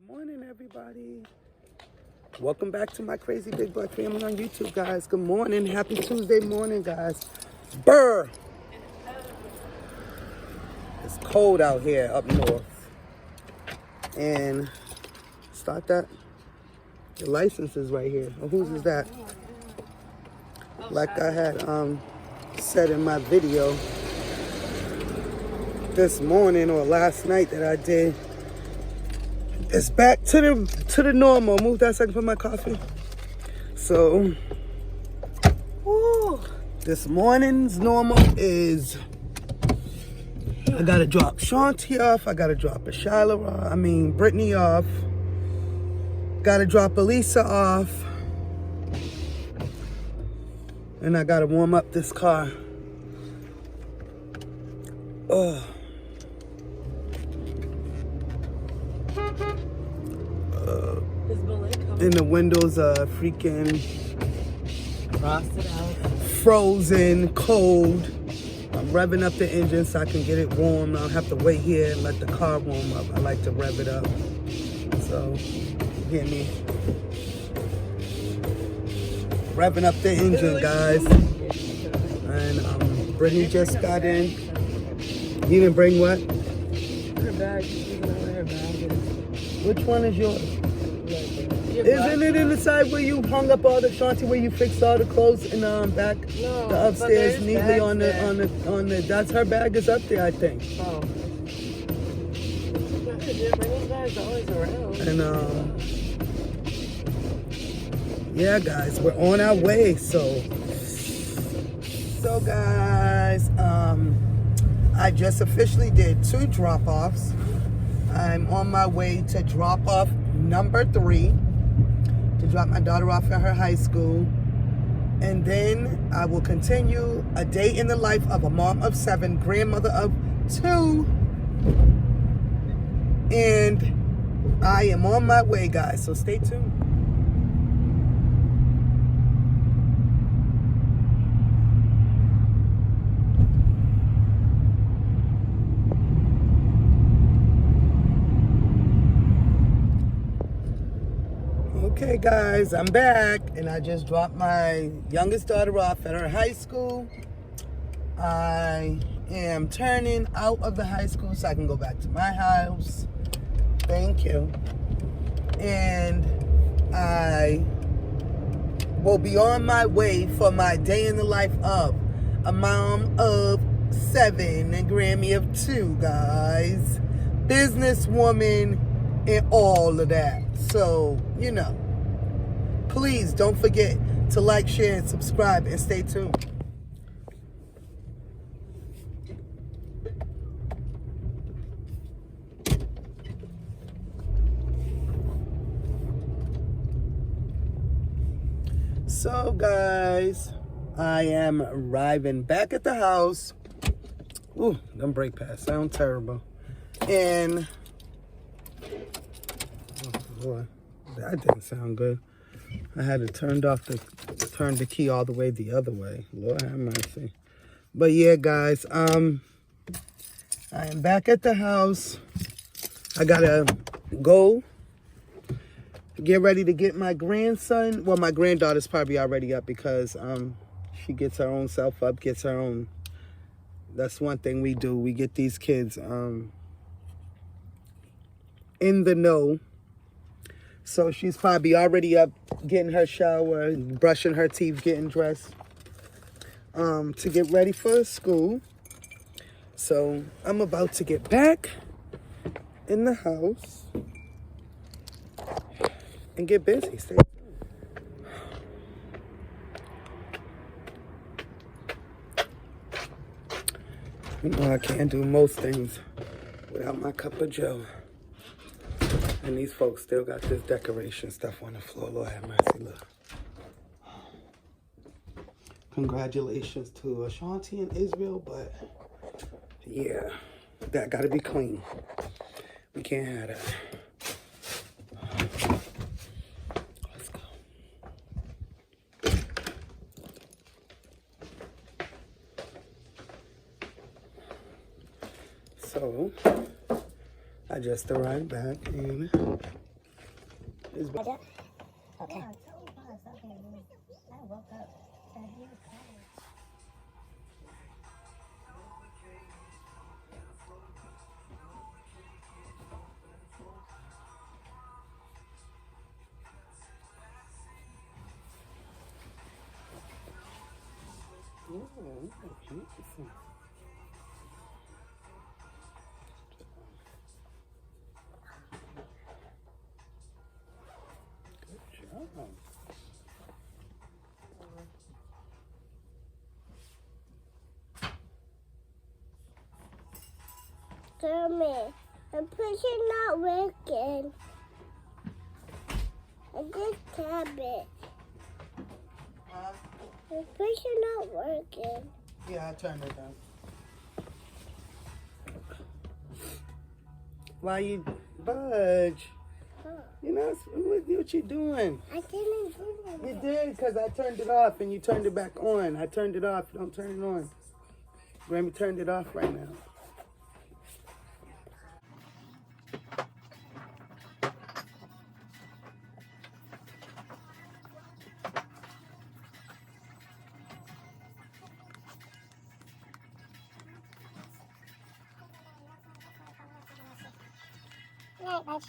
Morning, everybody. Welcome back to my crazy big black family on YouTube, guys. Good morning. Happy Tuesday morning, guys. Brr. It's cold out here up north. And start that. The license is right here. Oh, whose is that? Like I had said in my video this morning or last night that I did. It's back to the normal. Move that second for my coffee. So, this morning's normal is I gotta drop Shanti off. I gotta drop Brittany off. Gotta drop Elisa off. And I gotta warm up this car. And the windows are freaking frosted out, frozen, cold. I'm revving up the engine so I can get it warm. I don't have to wait here and let the car warm up. I like to rev it up. So, you hear me? Revving up the engine, guys. And Brittany just got in. You didn't bring what? her bag. She's leaving out her bag. Which one is yours? Isn't it in the side where you hung up all the Shanti, where you fixed all the clothes in back, No, the upstairs neatly on there. the that's her bag is up there, I think. Oh. Brittany's bag's always around. And yeah, guys, we're on our way. So guys, I just officially did 2 drop-offs. I'm on my way to drop off number 3. To drop my daughter off at her high school. And then I will continue a day in the life of a mom of 7, grandmother of 2. And I am on my way, guys, so stay tuned. Okay, guys, I'm back, and I just dropped my youngest daughter off at her high school. I am turning out of the high school so I can go back to my house. Thank you. And I will be on my way for my day in the life of a mom of 7 and Grammy of 2, guys. Businesswoman and all of that. So, you know. Please don't forget to like, share, and subscribe, and stay tuned. So, guys, I am arriving back at the house. Ooh, them brake pads sound terrible. And, oh boy, that didn't sound good. I had to turn the key all the way the other way. Lord have mercy. But yeah, guys, I am back at the house. I gotta go get ready to get my grandson. Well, my granddaughter's probably already up because she gets her own self up, gets her own. That's one thing we do. We get these kids in the know. So she's probably already up, getting her shower, brushing her teeth, getting dressed to get ready for school. So I'm about to get back in the house and get busy. Stay tuned. You know I can't do most things without my cup of joe. And these folks still got this decoration stuff on the floor. Lord have mercy, look. Congratulations to Ashanti and Israel, but yeah, that gotta be clean. We can't have that. Let's go. So, I just arrived back in It's Okay. Yeah, so fast. Okay. I woke up. I hear the clouds. oh, beautiful. Good job. Tell me, the pushing not working. I just tap it. The pushing not working. Yeah, I turned it down. Why you budge? Huh. You know what you doing? I didn't do You it. did because I turned it off and you turned it back on. I turned it off. Don't turn it on. Grammy turned it off right now. Night, bud.